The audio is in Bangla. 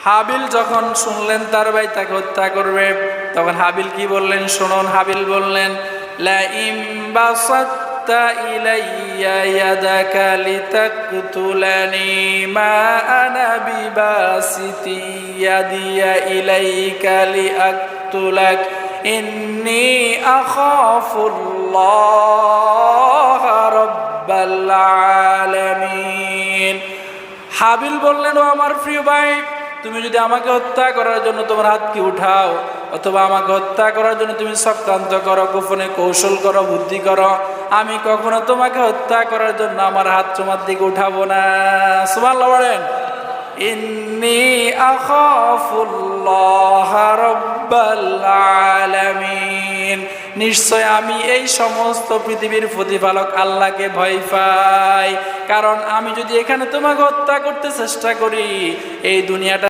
হাবিল যখন শুনলেন তার ভাই তাকে হত্যা করবে, তখন হাবিল কি বললেন শুনুন। হাবিল বললেন, লা ইম বাসাত্তা ইলাইয়া ইয়াদাকা লিতাকতুলানি মা আনা বিবাসিতি ইয়াদিয়া ইলাইকা লিআকতুলাক ইন্নী আখাফুল্লাহ রাব্বাল আলামিন। হাবিল বললেন, ও আমার প্রিয় ভাই, তুমি যদি আমাকে হত্যা করার জন্য তোমার হাত কি উঠাও, অথবা আমাকে হত্যা করার জন্য তুমি চক্রান্ত করো, গোপনে কৌশল করো, বুদ্ধি করো, আমি কখনো তোমাকে হত্যা করার জন্য আমার হাত তোমার দিকে উঠাবো না। সুবহানাল্লাহ বলেন। ইন্নী আখাফুল্লাহ রাব্বাল আলামিন, নিশ্চয় আমি এই সমস্ত পৃথিবীর প্রতিপালক আল্লাহকে ভয় পাই। কারণ আমি যদি এখানে তোমাকে হত্যা করতে চেষ্টা করি, এই দুনিয়াটা